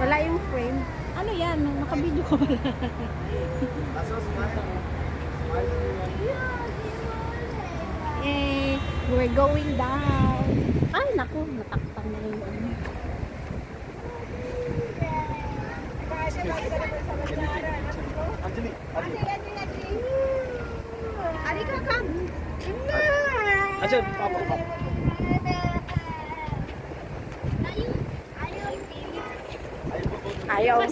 Wala yung frame. Ano yan? Nakabidyo ko pala. Yay! We're going down. Ay, naku. Natakpan na yung ano. Alika, come. Ayaw.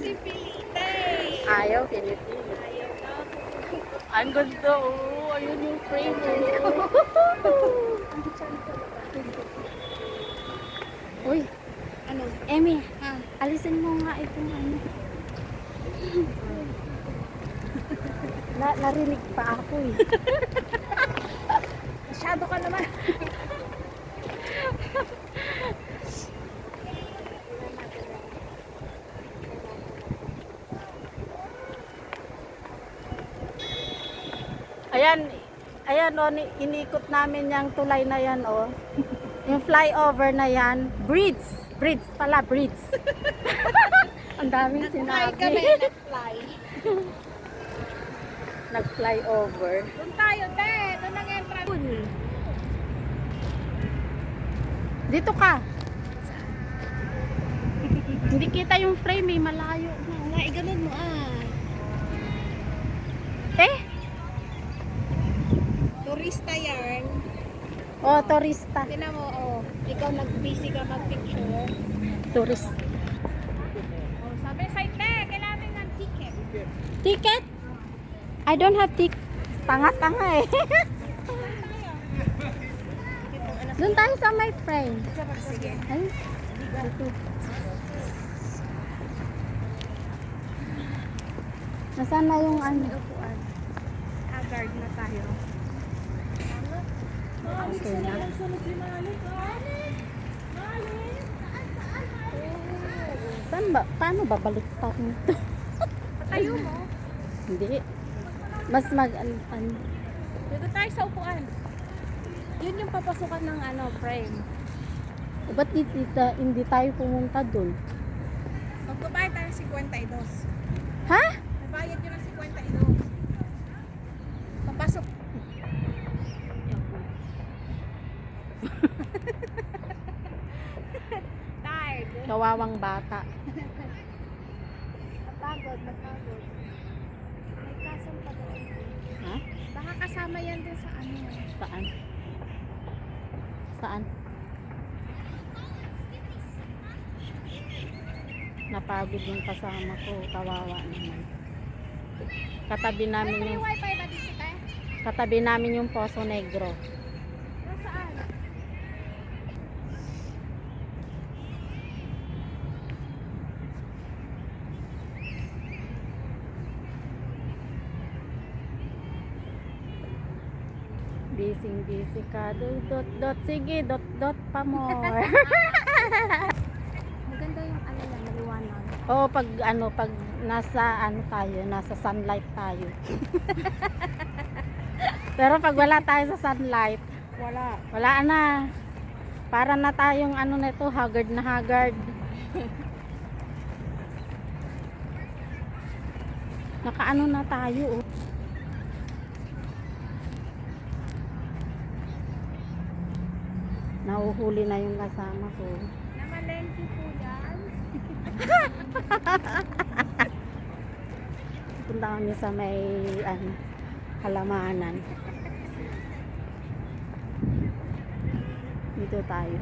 Ayaw, pinipili. Ang ganda, oh. Ayun yung frame, oh. Uy. Ano? Emi, alisin mo nga itong ano. Narinig pa ako eh. Masyado ka naman. Ayan o, inikot namin yung tulay na yan o. Yung flyover na yan. Bridge pala. Ang daming sinabi. Nag-fly. Nag-flyover. Doon tayo, te. Doon ang entrance. Dito ka. Hindi kita yung frame eh, malayo. Nga, ganun mo Turista yan. Oh, turista. Tinan mo, ikaw nag-busy ka mag-picture. Tourist. Sabi sa'yo, te, kailangan ng ticket. Ticket? I don't have ticket. Tanga-tanga eh. Doon tayo sa my friend. Sige. Ay, dito. Nasaan na yung ano? Upuan. Guard na tayo. Okay na. Saan ba? Paano ba baliktad nito? Patayo mo. Hindi. Mas Dito tayo sa upuan. Yun yung papasukan ng frame. ba't hindi tayo pumunta dun? Magbabayad tayo ng 52. Ha? Nabayad yun ng 52. Papasok. Tired. Kawawang bata. Napagod. May kasong pa doon. Ha? Baka kasama yan din sa ano. Saan? Saan? Napagod yung kasama ko. Kawawa naman. Katabi namin May yung wifi ba dito tayo? katabi namin yung Poso Negro. Saan? Busy ka. Dot. Sige, dot pa more. Maganda yung ano yan, maliwanag. Oo, pag nasa nasa sunlight tayo. Pero pag wala tayo sa sunlight, wala na. Para na tayong nito, haggard na haggard. Nakaano na tayo, oh. Nahuhuli na yung kasama ko. Namalengke po yan. Punta kami sa may halamanan. Dito tayo.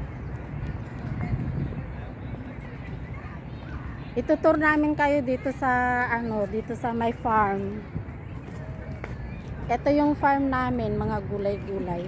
Itutur namin kayo dito sa my farm. Ito yung farm namin, mga gulay-gulay.